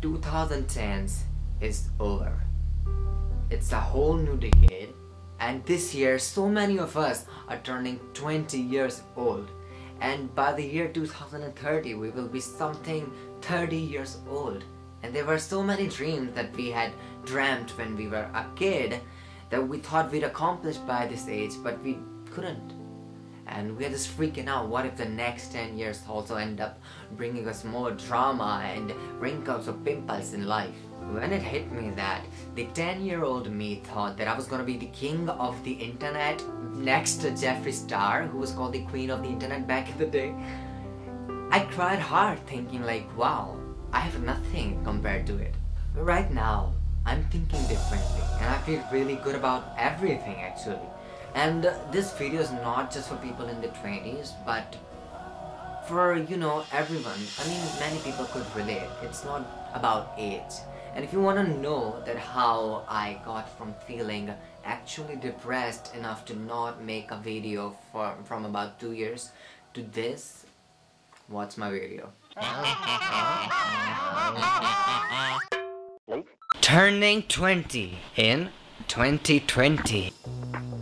2010s is over. It's a whole new decade, and this year so many of us are turning 20 years old, and by the year 2030 we will be something 30 years old. And there were so many dreams that we had dreamt when we were a kid that we thought we'd accomplish by this age, but we couldn't. And we're just freaking out. What if the next 10 years also end up bringing us more drama and wrinkles or pimples in life? When it hit me that the 10-year-old me thought that I was gonna be the king of the internet next to Jeffree Star, who was called the queen of the internet back in the day, I cried hard thinking like, wow, I have nothing compared to it. But right now, I'm thinking differently and I feel really good about everything actually. And this video is not just for people in the 20s, but for, you know, everyone. I mean, many people could relate. It's not about age. And if you want to know that how I got from feeling actually depressed enough to not make a video from about 2 years to this, watch my video. Turning 20 in 2020.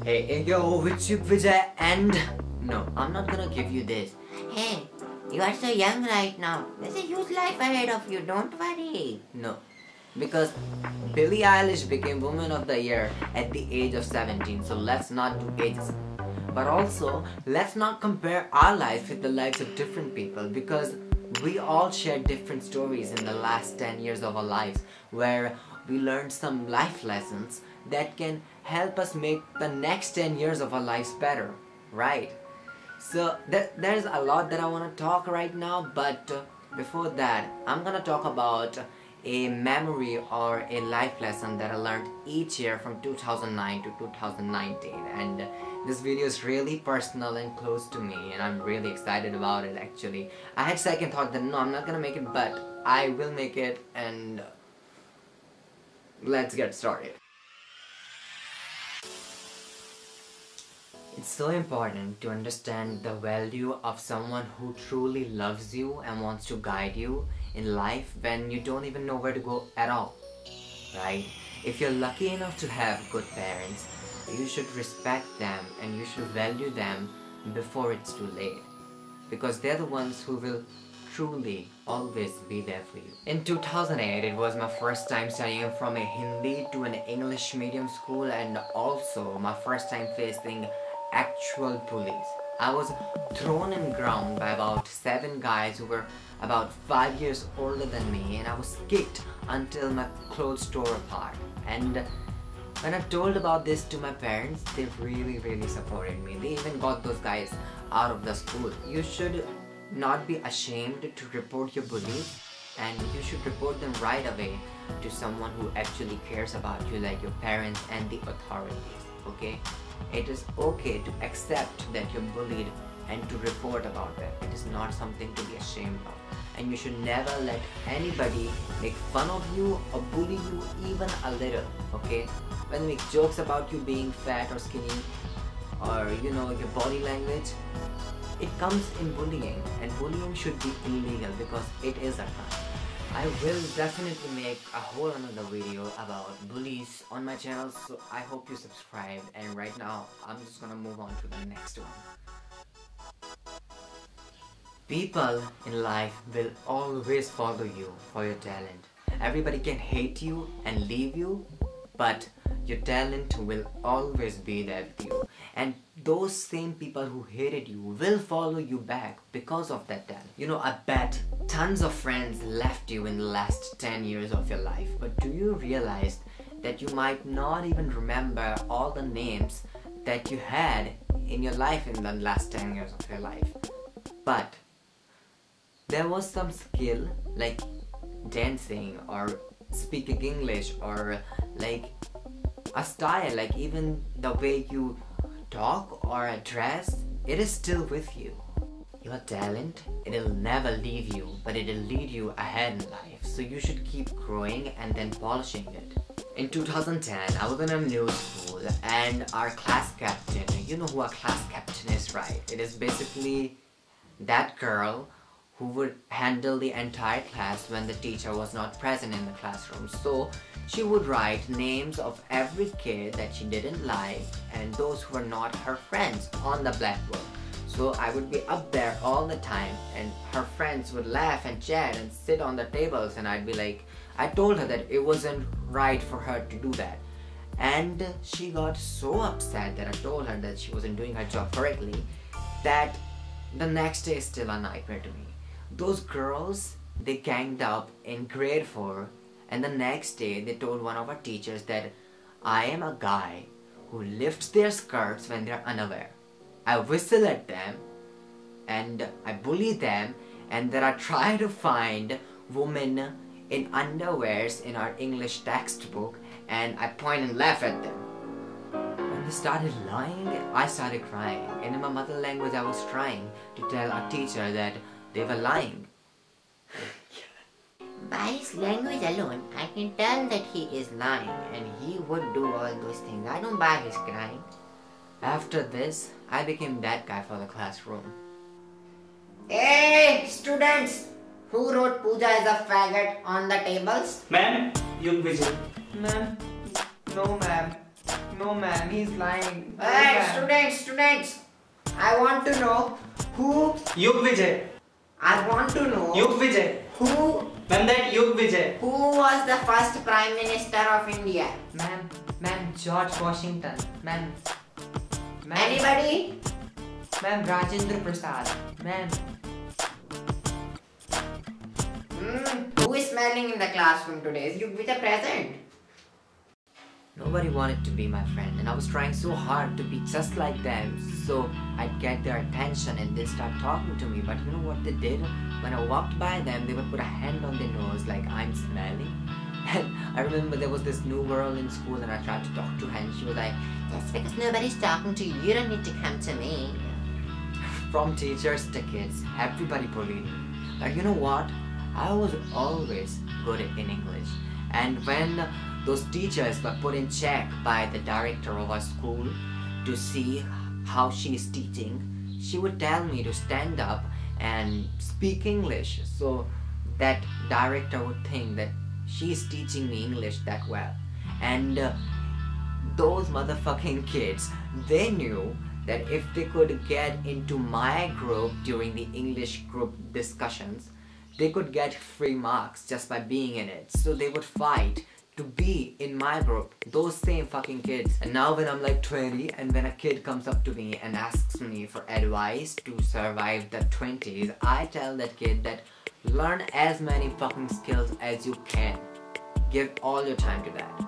Hey yo, it's Yugvijay and no, I'm not gonna give you this. Hey, you are so young right now. There's a huge life ahead of you, don't worry. No, because Billie Eilish became Woman of the Year at the age of 17, so let's not do ageism. But also, let's not compare our life with the lives of different people, because we all share different stories in the last 10 years of our lives where we learned some life lessons that can help us make the next 10 years of our lives better, right? So there's a lot that I want to talk right now, but before that, I'm gonna talk about a memory or a life lesson that I learned each year from 2009 to 2019, and this video is really personal and close to me, and I'm really excited about it actually. I had second thought that no, I'm not gonna make it, but I will make it, and let's get started. It's so important to understand the value of someone who truly loves you and wants to guide you in life when you don't even know where to go at all, right? If you're lucky enough to have good parents, you should respect them and you should value them before it's too late, because they're the ones who will truly always be there for you. In 2008, it was my first time studying from a Hindi to an English medium school, and also my first time facing actual bullies. I was thrown in ground by about 7 guys who were about 5 years older than me, and I was kicked until my clothes tore apart. And when I told about this to my parents, they really supported me. They even got those guys out of the school. You should not be ashamed to report your bullies, and you should report them right away to someone who actually cares about you, like your parents and the authorities, okay? It is okay to accept that you're bullied and to report about that. It is not something to be ashamed of. And you should never let anybody make fun of you or bully you even a little, okay? When they make jokes about you being fat or skinny, or you know, your body language, it comes in bullying, and bullying should be illegal because it is a crime. I will definitely make a whole another video about bullies on my channel, so I hope you subscribe. And right now, I'm just gonna move on to the next one. People in life will always follow you for your talent. Everybody can hate you and leave you, but your talent will always be there with you. And those same people who hated you will follow you back because of that talent. You know, I bet tons of friends left you in the last 10 years of your life, but do you realize that you might not even remember all the names that you had in your life in the last 10 years of your life? But there was some skill like dancing or speaking English, or like a style, like even the way you talk or dress, it is still with you. Your talent, it'll never leave you, but it'll lead you ahead in life. So you should keep growing and then polishing it. In 2010, I was in a new school, and our class captain, you know who our class captain is, right? It is basically that girl who would handle the entire class when the teacher was not present in the classroom. So she would write names of every kid that she didn't like and those who were not her friends on the blackboard. So I would be up there all the time and her friends would laugh and chat and sit on the tables, and I'd be like, I told her that it wasn't right for her to do that. And she got so upset that I told her that she wasn't doing her job correctly that the next day is still a nightmare to me. Those girls, they ganged up in grade 4, and the next day they told one of our teachers that I am a guy who lifts their skirts when they're unaware. I whistle at them and I bully them, and that I try to find women in underwears in our English textbook and I point and laugh at them. When they started lying, I started crying, and in my mother language I was trying to tell our teacher that they were lying. By his language alone, I can tell that he is lying and he would do all those things. I don't buy his crime. After this, I became that guy for the classroom. Hey, students! Who wrote Pooja is a faggot on the tables? Ma'am, Yugvijay. Ma'am, no ma'am. No ma'am, he's lying. No, Hey, students! I want to know who... Yugvijay. I want to know Yugvijay. who... Ma'am, that Yugvijay. Who was the first Prime Minister of India? Ma'am, George Washington. Ma'am, Anybody? Ma'am, Rajendra Prasad. Ma'am. Who is smelling in the classroom today? Is Yugvijay present? Nobody wanted to be my friend, and I was trying so hard to be just like them so I'd get their attention and they'd start talking to me. But you know what they did? When I walked by them, they would put a hand on their nose like I'm smelling. And I remember there was this new girl in school and I tried to talk to her and she was like, Just because nobody's talking to you, you don't need to come to me. from teachers to kids, everybody bullied me. But you know what? I was always good in English. And when those teachers were put in check by the director of our school to see how she is teaching, she would tell me to stand up and speak English so that director would think that she is teaching me English that well. And those motherfucking kids, they knew that if they could get into my group during the English group discussions, they could get free marks just by being in it. So they would fight to be in my group, those same fucking kids. And now when I'm like 20 and when a kid comes up to me and asks me for advice to survive the 20s, I tell that kid that learn as many fucking skills as you can. Give all your time to that.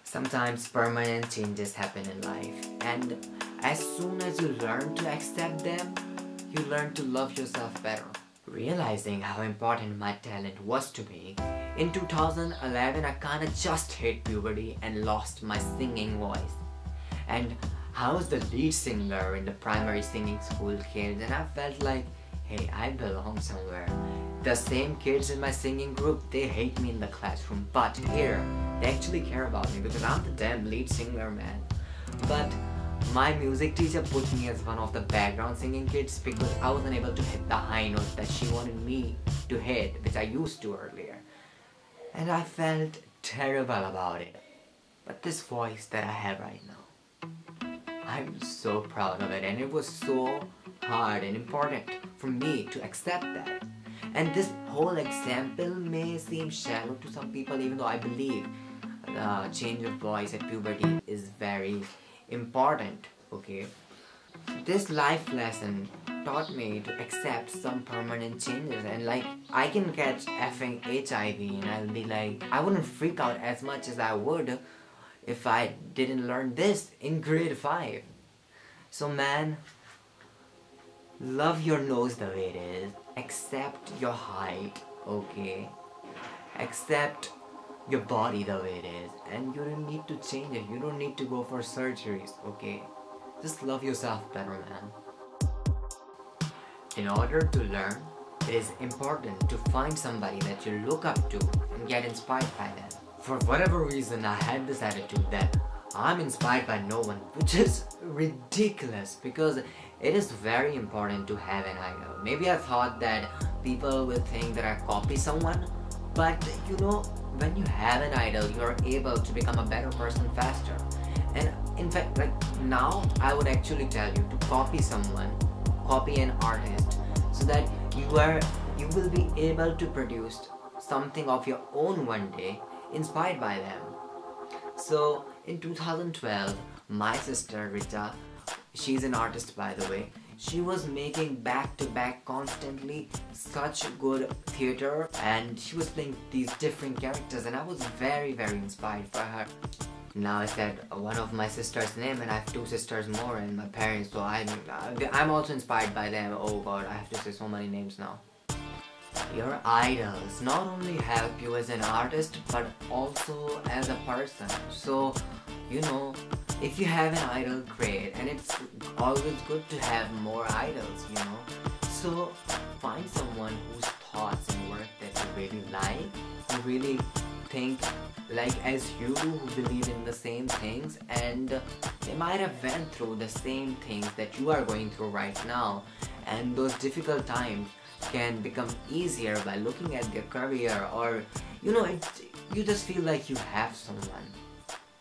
Sometimes permanent changes happen in life, and as soon as you learn to accept them, you learn to love yourself better. Realizing how important my talent was to me, in 2011 I kinda just hit puberty and lost my singing voice. And I was the lead singer in the primary singing school kids, and I felt like, hey, I belong somewhere. The same kids in my singing group, they hate me in the classroom, but here, they actually care about me because I'm the damn lead singer, man. But my music teacher put me as one of the background singing kids because I wasn't able to hit the high notes that she wanted me to hit, which I used to earlier. And I felt terrible about it. But this voice that I have right now, I'm so proud of it, and it was so hard and important for me to accept that. And this whole example may seem shallow to some people, even though I believe the change of voice at puberty is very important, okay? This life lesson taught me to accept some permanent changes, and like, I can catch effing HIV and I'll be like, I wouldn't freak out as much as I would if I didn't learn this in grade 5. So man, love your nose the way it is, accept your height, okay? Accept your body the way it is, and you don't need to change it, you don't need to go for surgeries, okay? Just love yourself better, man. In order to learn, it is important to find somebody that you look up to and get inspired by them. For whatever reason, I had this attitude that I'm inspired by no one, which is ridiculous because it is very important to have an idol. Maybe I thought that people will think that I copy someone, but you know, when you have an idol, you're able to become a better person faster. And in fact, like now, I would actually tell you to copy someone, copy an artist, so that you will be able to produce something of your own one day, inspired by them. So in 2012, my sister Rita, she's an artist by the way, she was making back to back constantly such good theater, and she was playing these different characters, and I was very inspired by her. Now I said one of my sister's name, and I have two sisters more and my parents, so I'm also inspired by them. Oh god, I have to say so many names now. Your idols not only help you as an artist but also as a person. So, you know, if you have an idol, great, and it's always good to have more idols, you know. So find someone whose thoughts and work that you really like, who really think like as you do, who believe in the same things, and they might have went through the same things that you are going through right now, and those difficult times can become easier by looking at their career, or you know, you just feel like you have someone.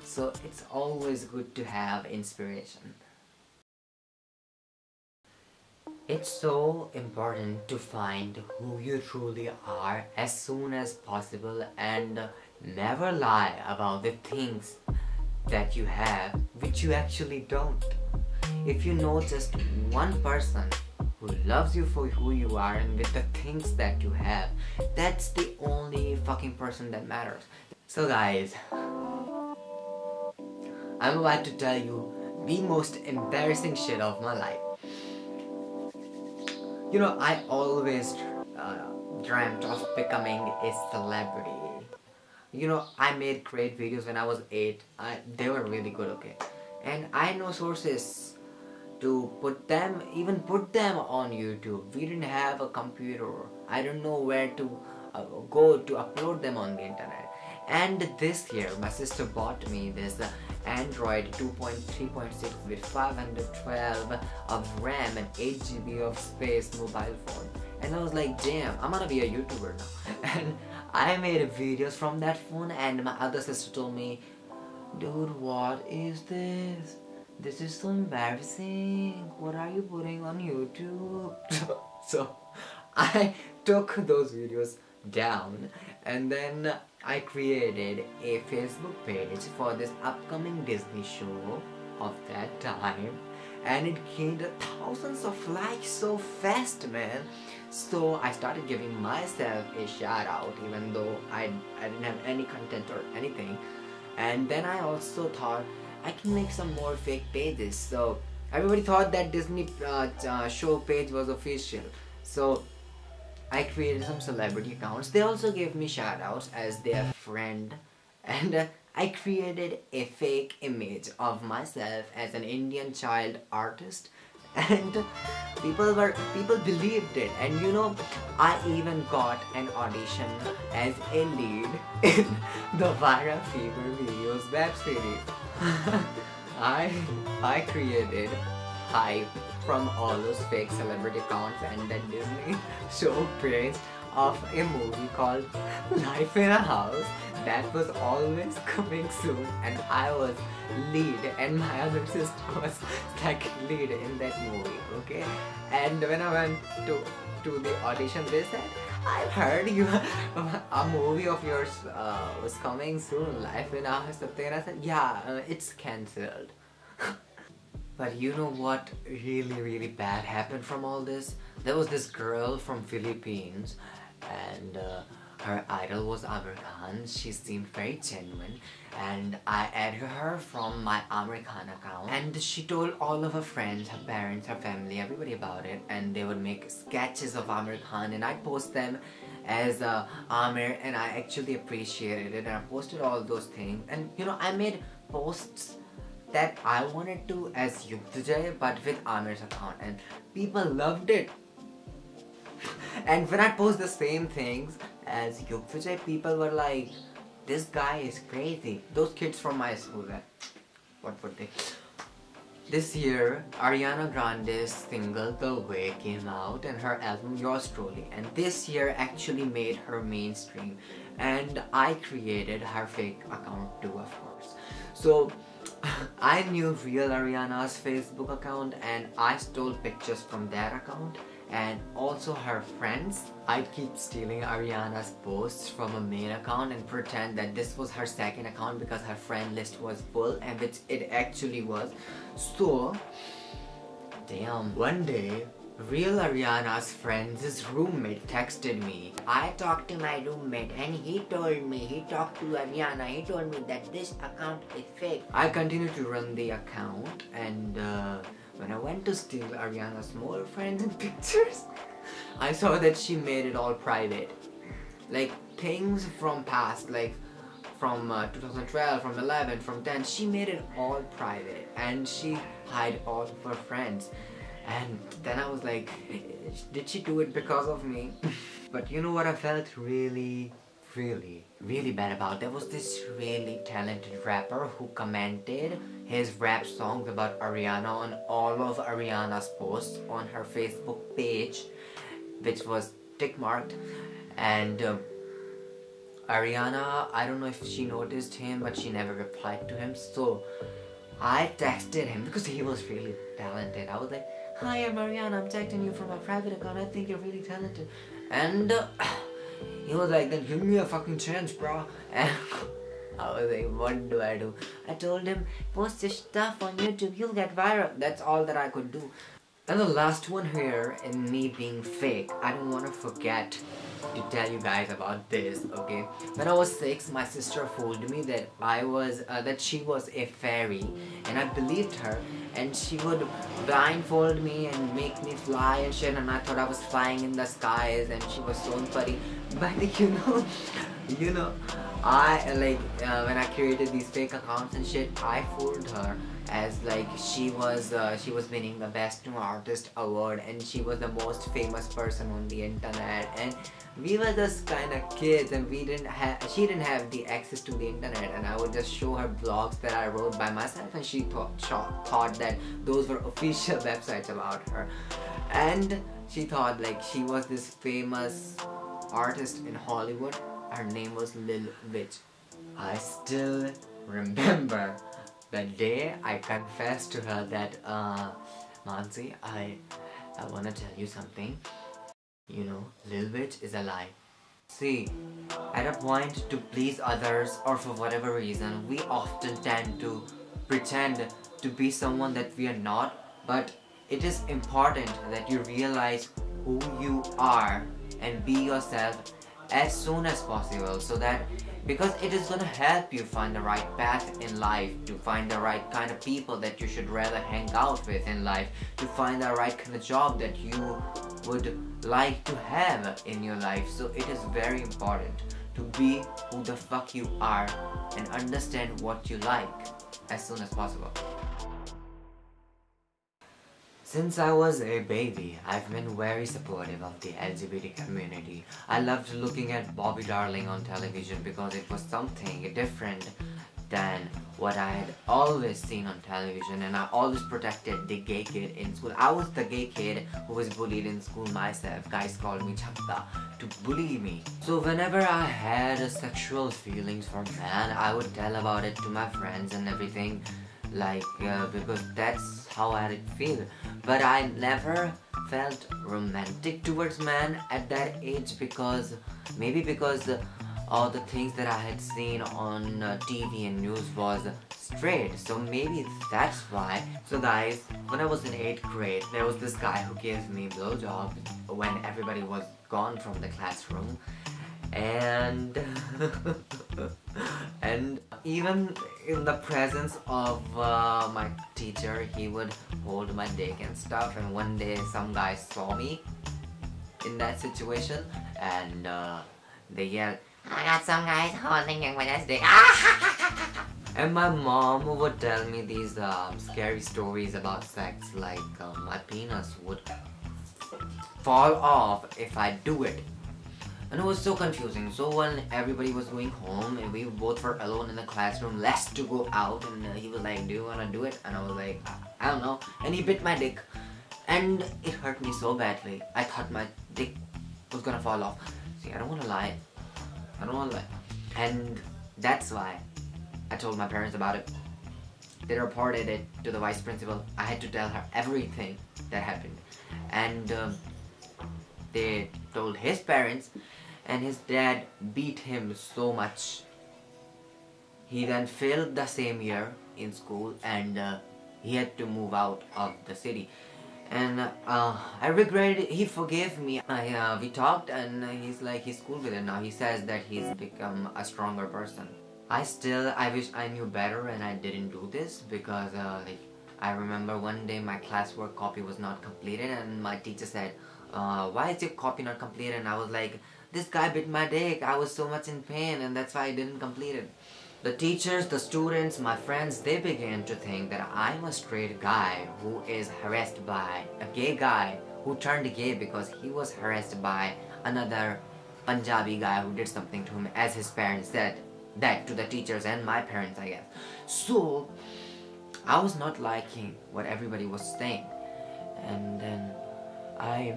So it's always good to have inspiration. It's so important to find who you truly are as soon as possible, and never lie about the things that you have which you actually don't. If you know just one person who loves you for who you are and with the things that you have, that's the only fucking person that matters. So guys, I'm about to tell you the most embarrassing shit of my life. You know, I always dreamt of becoming a celebrity. You know, I made great videos when I was 8. They were really good, okay? And I know sources to put them on YouTube. We didn't have a computer. I don't know where to go to upload them on the internet. And this year, my sister bought me this Android 2.3.6 with 512 of RAM and 8 GB of space mobile phone. And I was like, damn, I'm gonna be a YouTuber now. And I made videos from that phone, and my other sister told me, dude, what is this? This is so embarrassing. What are you putting on YouTube? So I took those videos down, and then I created a Facebook page for this upcoming Disney show of that time, and it gained thousands of likes so fast, man. So I started giving myself a shout out even though I didn't have any content or anything. And then I also thought I can make some more fake pages. So everybody thought that Disney show page was official. So I created some celebrity accounts. They also gave me shoutouts as their friend, and I created a fake image of myself as an Indian child artist, and people believed it. And you know, I even got an audition as a lead in the Viral Fever Videos web series. I created hype from all those fake celebrity accounts and then Disney show page of a movie called Life in a House that was always coming soon, and I was lead and my other sister was second lead in that movie, okay? And when I went to the audition, they said, I've heard you a movie of yours was coming soon, Life in a House, something. And I said, yeah, it's cancelled. But you know what really bad happened from all this? There was this girl from Philippines, and her idol was Amir Khan. She seemed very genuine, and I added her from my Amir Khan account, and she told all of her friends, her parents, her family, everybody about it, and they would make sketches of Amir Khan, and I'd post them as Amir, and I actually appreciated it, and I posted all those things. And you know, I made posts that I wanted to as Yugvijay but with Amir's account, and people loved it. And when I post the same things as Yugvijay, people were like, this guy is crazy. Those kids from my school, what would they? This year, Ariana Grande's single The Way came out and her album Yours Truly, and this year actually made her mainstream, and I created her fake account too, of course. So I knew real Ariana's Facebook account and I stole pictures from that account, and also her friends. I'd keep stealing Ariana's posts from a main account and pretend that this was her second account because her friend list was full, and which it actually was. So, damn, one day, real Ariana's friend's roommate texted me. I talked to my roommate and he told me, he talked to Ariana, he told me that this account is fake. I continued to run the account, and when I went to steal Ariana's more friends and pictures, I saw that she made it all private. Like things from past, like from 2012, from 11, from 10, she made it all private and she hid all of her friends. And then I was like, did she do it because of me? But you know what I felt really bad about? There was this really talented rapper who commented his rap songs about Ariana on all of Ariana's posts on her Facebook page, which was tick marked. And Ariana, I don't know if she noticed him, but she never replied to him. So I texted him because he was really talented. I was like, hi, I'm Ariana, I'm texting you from my private account, I think you're really talented. And he was like, then give me a fucking chance, bro. And I was like, what do I do? I told him, post your stuff on YouTube, you'll get viral. That's all that I could do. And the last one here, in me being fake, I don't want to forget to tell you guys about this, okay? When I was 6, my sister fooled me that she was a fairy, and I believed her, and she would blindfold me and make me fly and shit, and I thought I was flying in the skies, and she was so funny. But you know, I when I created these fake accounts and shit, I fooled her as like she was winning the Best New Artist award, and she was the most famous person on the internet, and we were just kind of kids, and she didn't have the access to the internet, and I would just show her blogs that I wrote by myself, and she thought that those were official websites about her, and she thought like she was this famous artist in Hollywood. Her name was Yugvijay. I still remember the day I confessed to her that, Mansi, I want to tell you something. You know, Yugvijay is a lie. See, at a point, to please others or for whatever reason, we often tend to pretend to be someone that we are not, but it is important that you realize who you are and be yourself as soon as possible, so that because it is gonna help you find the right path in life, to find the right kind of people that you should rather hang out with in life, to find the right kind of job that you would like to have in your life. So it is very important to be who the fuck you are and understand what you like as soon as possible. Since I was a baby, I've been very supportive of the LGBT community. I loved looking at Bobby Darling on television because it was something different than what I had always seen on television, and I always protected the gay kid in school. I was the gay kid who was bullied in school myself. Guys called me Chapta to bully me. So whenever I had sexual feelings for man, I would tell about it to my friends and everything, like because that's how I did feel. But I never felt romantic towards man at that age, because maybe because all the things that I had seen on TV and news was straight, so maybe that's why. So guys, when I was in 8th grade, there was this guy who gave me a blowjob when everybody was gone from the classroom, and and even in the presence of my teacher, he would hold my dick and stuff. And one day some guys saw me in that situation, and they yelled, I got some guys holding him with his dick. and my mom would tell me these scary stories about sex, like my penis would fall off if I do it. And it was so confusing. So when everybody was going home and we both were alone in the classroom, left to go out, and he was like, do you wanna do it? And I was like, I don't know. And he bit my dick. And it hurt me so badly. I thought my dick was gonna fall off. See, I don't wanna lie. I don't wanna lie. And that's why I told my parents about it. They reported it to the vice principal. I had to tell her everything that happened. And they told his parents, and his dad beat him so much. He then failed the same year in school, and he had to move out of the city. And I regretted it. He forgave me. We talked, and he's like, he's cool with it now. He says that he's become a stronger person. I wish I knew better and I didn't do this, because I remember one day my classwork copy was not completed, and my teacher said, why is your copy not completed? And I was like, this guy bit my dick. I was so much in pain, and that's why I didn't complete it. The teachers, the students, my friends, they began to think that I'm a straight guy who is harassed by a gay guy who turned gay because he was harassed by another Punjabi guy who did something to him, as his parents said that to the teachers and my parents, I guess. So I was not liking what everybody was saying, and then I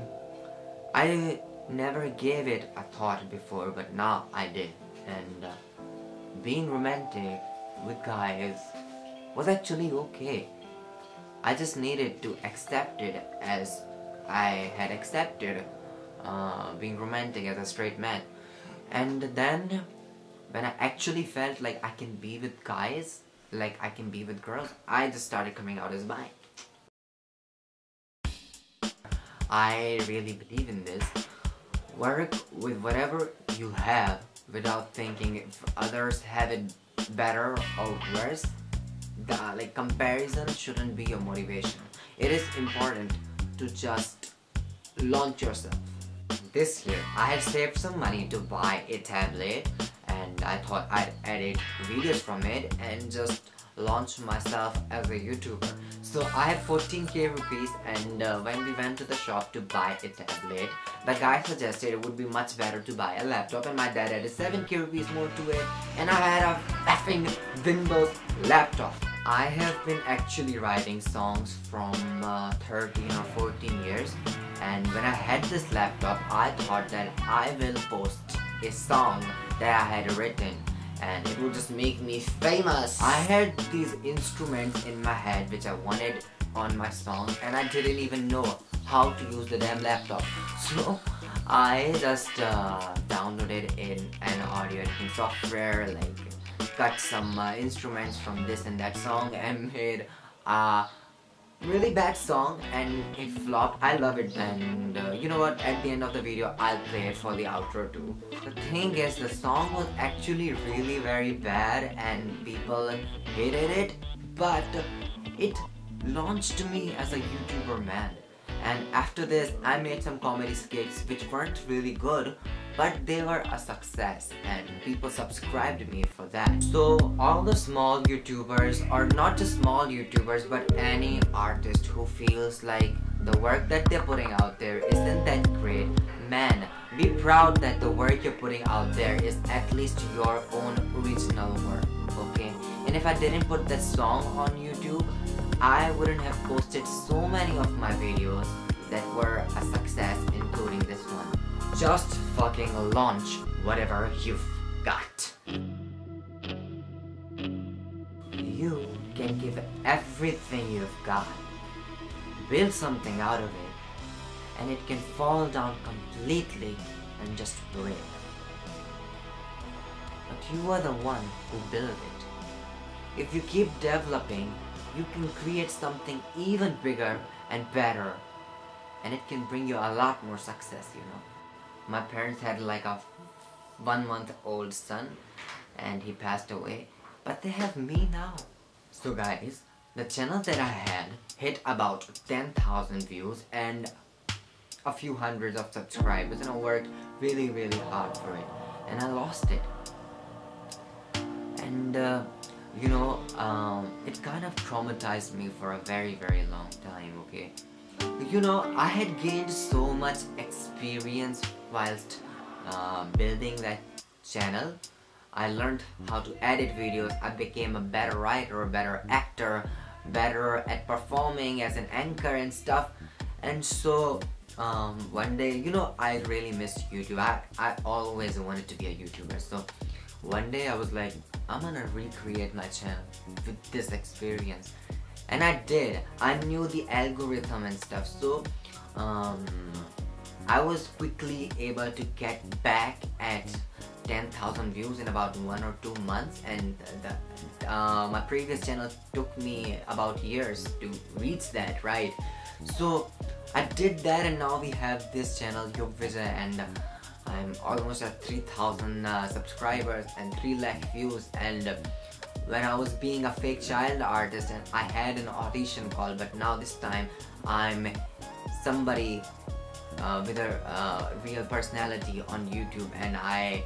never gave it a thought before, but now I did. And being romantic with guys was actually okay. I just needed to accept it as I had accepted being romantic as a straight man. And then when I actually felt like I can be with guys, like I can be with girls, I just started coming out as bi. I really believe in this. Work with whatever you have without thinking if others have it better or worse. Comparison shouldn't be your motivation. It is important to just launch yourself. This year, I had saved some money to buy a tablet, and I thought I'd edit videos from it and just launch myself as a YouTuber. So I had 14k rupees, and when we went to the shop to buy a tablet, the guy suggested it would be much better to buy a laptop, and my dad added 7k rupees more to it, and I had a effing Windows laptop. I have been actually writing songs from 13 or 14 years, and when I had this laptop, I thought that I will post a song that I had written, and it would just make me famous. I had these instruments in my head which I wanted on my song, and I didn't even know how to use the damn laptop. So I just downloaded in an audio editing software, cut some instruments from this and that song, and made a really bad song, and it flopped. I love it, and you know what, at the end of the video I'll play it for the outro too. The thing is, the song was actually really very bad and people hated it, but it launched me as a YouTuber, man. And after this, I made some comedy skits which weren't really good, but they were a success and people subscribed me for that. So all the small YouTubers, or not just small YouTubers, but any artist who feels like the work that they're putting out there isn't that great, man, be proud that the work you're putting out there is at least your own original work, okay? And if I didn't put that song on YouTube, I wouldn't have posted so many of my videos that were a success, including this one. Just fucking launch whatever you've got. You can give everything you've got, build something out of it, and it can fall down completely and just break. But you are the one who built it. If you keep developing, you can create something even bigger and better, and it can bring you a lot more success, you know. My parents had like a 1-month-old son, and he passed away, but they have me now. So guys, the channel that I had hit about 10,000 views and a few hundreds of subscribers, and I worked really hard for it, and I lost it. And you know, it kind of traumatized me for a very long time, okay? You know, I had gained so much experience whilst building that channel, I learned how to edit videos. I became a better writer, a better actor, better at performing as an anchor and stuff. And so one day, you know, I really missed YouTube. I always wanted to be a YouTuber. So one day I was like, I'm gonna recreate my channel with this experience. And I did. I knew the algorithm and stuff. So I was quickly able to get back at 10,000 views in about 1 or 2 months, and my previous channel took me about years to reach that, right? So I did that, and now we have this channel Yugvijay, and I'm almost at 3,000 subscribers and 3 lakh views. And when I was being a fake child artist, and I had an audition call, but now this time I'm somebody with a real personality on YouTube, and I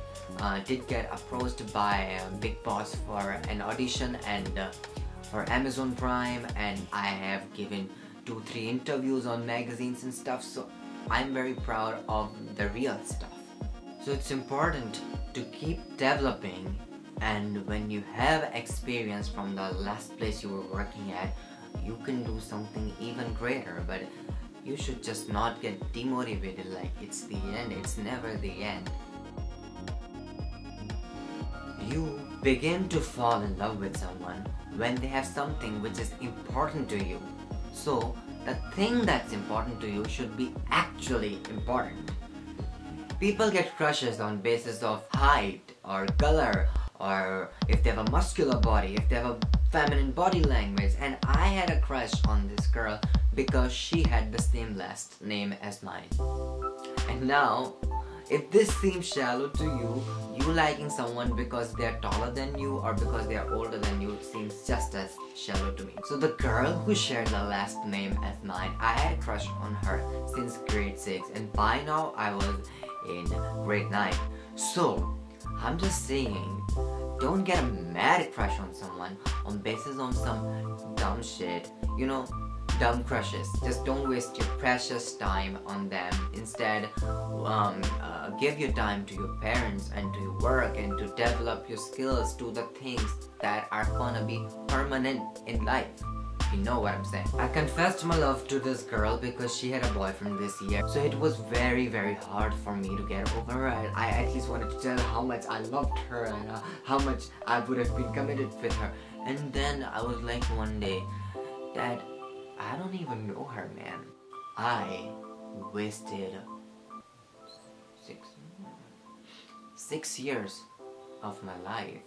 did get approached by Big Boss for an audition and for Amazon Prime, and I have given 2-3 interviews on magazines and stuff. So I'm very proud of the real stuff. So it's important to keep developing, and when you have experience from the last place you were working at, you can do something even greater. But you should just not get demotivated like it's the end. It's never the end. You begin to fall in love with someone when they have something which is important to you. So the thing that's important to you should be actually important. People get crushes on basis of height or color, or if they have a muscular body, if they have a feminine body language. And I had a crush on this girl because she had the same last name as mine. And now, if this seems shallow to you, you liking someone because they're taller than you or because they're older than you seems just as shallow to me. So the girl who shared the last name as mine, I had a crush on her since grade 6, and by now I was in grade 9. So I'm just saying, don't get a mad crush on someone on basis of some dumb shit, you know, dumb crushes. Just don't waste your precious time on them. Instead, give your time to your parents and to your work and to develop your skills to the things that are gonna be permanent in life. You know what I'm saying. I confessed my love to this girl because she had a boyfriend this year. So it was very hard for me to get over her. I at least wanted to tell her how much I loved her and how much I would have been committed with her. And then I was like one day, Dad, I don't even know her, man. I wasted 6 years of my life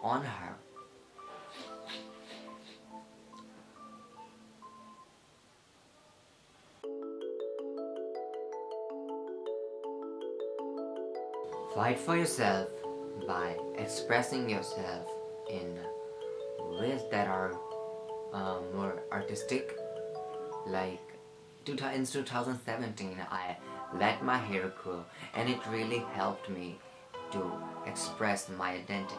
on her. Fight for yourself by expressing yourself in ways that are more artistic. Like in 2017, I let my hair grow, and it really helped me to express my identity.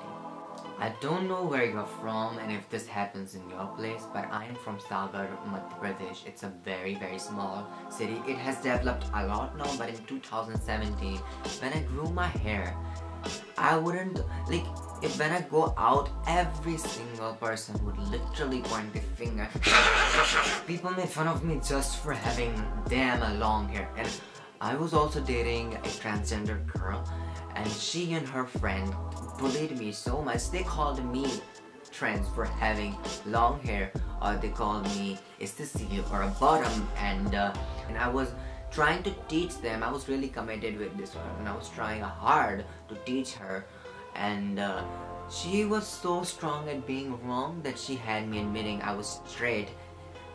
I don't know where you're from and if this happens in your place, but I'm from Sagar, Madhya Pradesh. It's a very small city. It has developed a lot now, but in 2017, when I grew my hair, I wouldn't, like, when I go out, every single person would literally point the finger. People made fun of me just for having damn long hair. And I was also dating a transgender girl, and she and her friend bullied me so much. They called me trans for having long hair, or they called me a sissy or a bottom, and I was trying to teach them. I was really committed with this one, and I was trying hard to teach her, and she was so strong at being wrong that she had me admitting I was straight,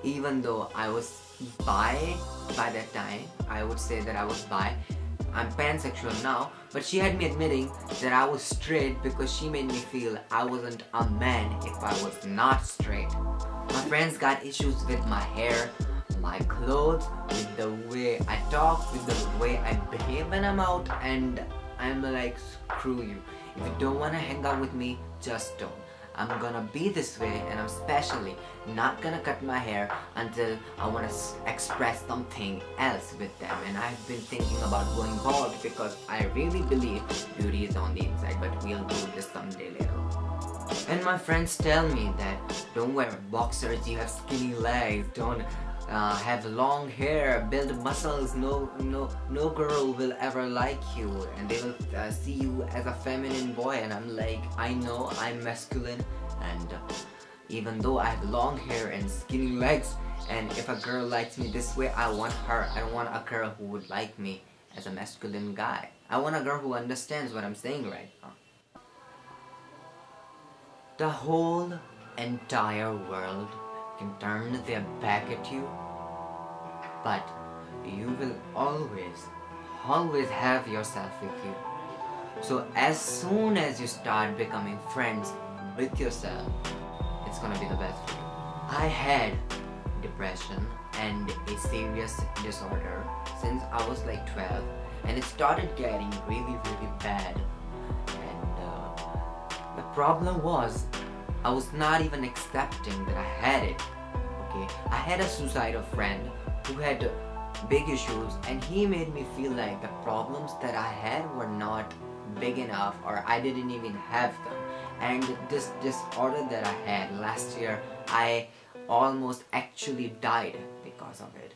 even though I was bi by that time. I would say that I was bi. I'm pansexual now, but she had me admitting that I was straight because she made me feel I wasn't a man if I was not straight. My friends got issues with my hair, my clothes, with the way I talk, with the way I behave when I'm out, and I'm like, screw you. If you don't want to hang out with me, just don't. I'm gonna be this way, and I'm especially not gonna cut my hair until I wanna express something else with them. And I've been thinking about going bald because I really believe beauty is on the inside, but we'll do this someday later. And my friends tell me that don't wear boxers, you have skinny legs, don't have long hair, build muscles, no girl will ever like you, and they will see you as a feminine boy. And I'm like, I know I'm masculine, and even though I have long hair and skinny legs, and if a girl likes me this way, I want her. I don't want a girl who would like me as a masculine guy. I want a girl who understands what I'm saying right now. The whole entire world can turn their back at you, but you will always have yourself with you. So as soon as you start becoming friends with yourself, it's gonna be the best for you. I had depression and a serious disorder since I was like 12, and it started getting really bad. The problem was, I was not even accepting that I had it. Okay, I had a suicidal friend who had big issues, and he made me feel like the problems that I had were not big enough, or I didn't even have them. And this disorder that I had last year, I almost actually died because of it.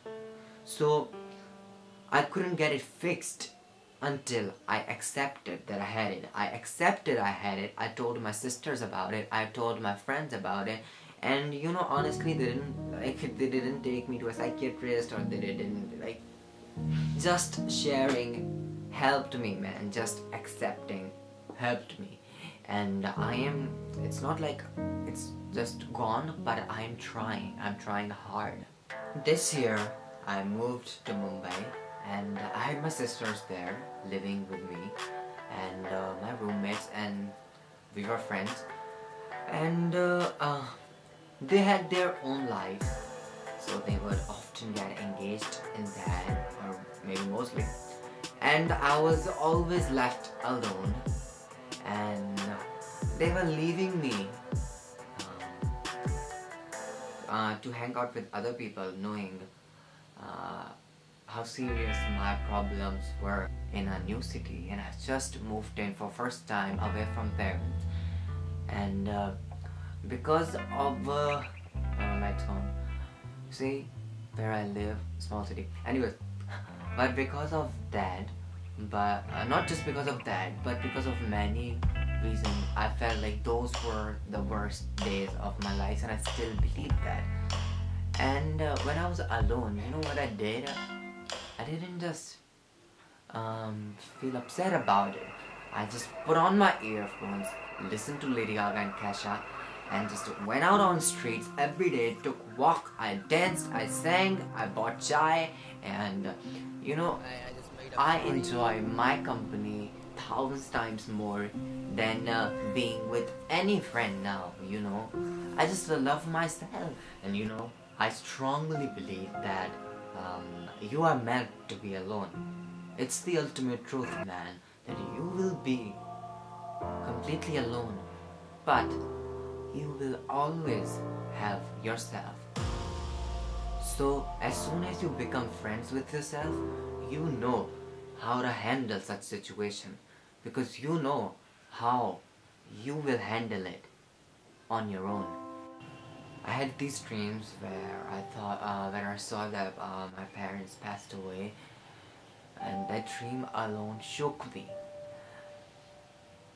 So I couldn't get it fixed until I accepted that I had it. I accepted I had it. I told my sisters about it. I told my friends about it. And you know, honestly, they didn't take me to a psychiatrist, or they didn't like. Just sharing helped me, man. Just accepting helped me. And it's not like it's just gone, but I'm trying hard. This year I moved to Mumbai, and I had my sisters there living with me, and my roommates, and we were friends, and they had their own life, so they would often get engaged in that, or maybe mostly, and I was always left alone, and they were leaving me to hang out with other people, knowing how serious my problems were in a new city, and I just moved in for first time away from parents, and because of lights on, see where I live, small city. Anyways, but because of that, but not just because of that, but because of many reasons, I felt like those were the worst days of my life, and I still believe that. And when I was alone, you know what I did? I didn't just feel upset about it. I just put on my earphones, listened to Lady Gaga and Kesha, and just went out on streets every day, took walk, I danced, I sang, I bought chai, and you know, I enjoy my company thousands times more than being with any friend now, you know. I just love myself, and you know, I strongly believe that you are meant to be alone. It's the ultimate truth, man, that you will be completely alone, but you will always have yourself. So as soon as you become friends with yourself, you know how to handle such situation, because you know how you will handle it on your own. I had these dreams where I thought, when I saw that my parents passed away, and that dream alone shook me.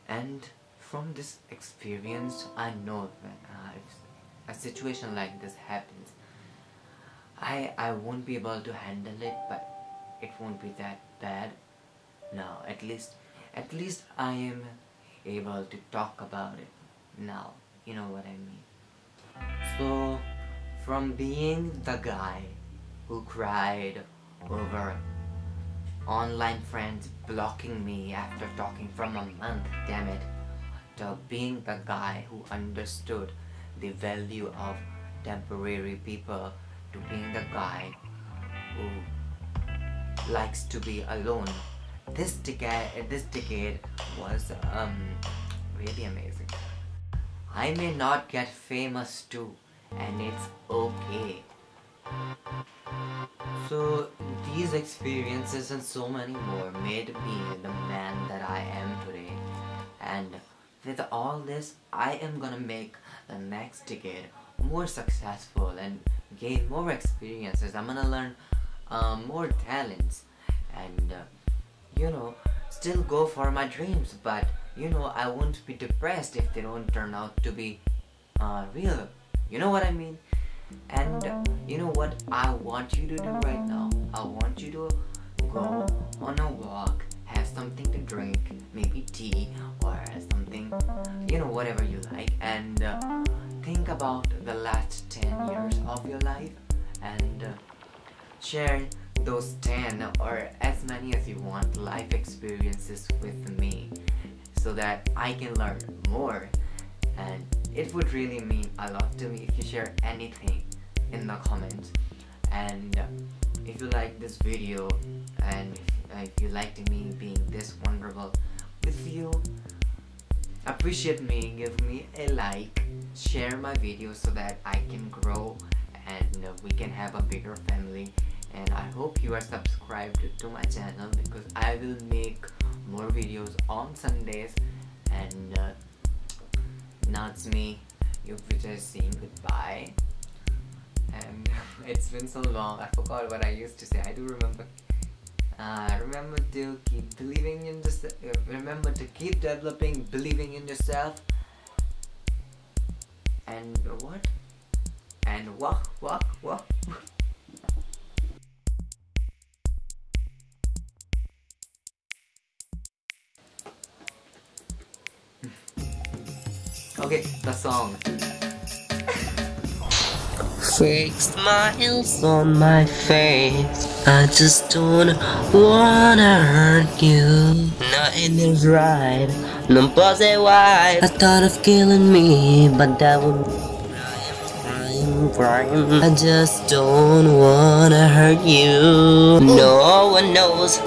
And from this experience, I know when if a situation like this happens, I won't be able to handle it, but it won't be that bad. No, at least I am able to talk about it now. You know what I mean? So, from being the guy who cried over online friends blocking me after talking from a month, damn it, to being the guy who understood the value of temporary people, to being the guy who likes to be alone. This decade was really amazing. I may not get famous too, and it's okay. So these experiences and so many more made me the man that I am today. And with all this, I am gonna make the next decade more successful and gain more experiences. I'm gonna learn more talents and still go for my dreams. But I won't be depressed if they don't turn out to be real. You know what I mean? And you know what I want you to do right now? I want you to go on a walk, have something to drink, maybe tea or something, whatever you like, and think about the last 10 years of your life and share those 10 or as many as you want life experiences with me so that I can learn more. And it would really mean a lot to me if you share anything in the comments. And if you like this video and if you liked me being this wonderful with you, appreciate me, give me a like, share my video so that I can grow and we can have a bigger family. And I hope you are subscribed to my channel because I will make more videos on Sundays. And now it's me, Yugvijay, saying goodbye. And it's been so long, I forgot what I used to say. I do remember. Remember to keep believing in yourself. Remember to keep developing, believing in yourself. And what? And walk. Okay, the song. Fake smiles on my face. I just don't wanna hurt you. Nothing is right. No pussy white. I thought of killing me, but that would crime. I just don't wanna hurt you. No one knows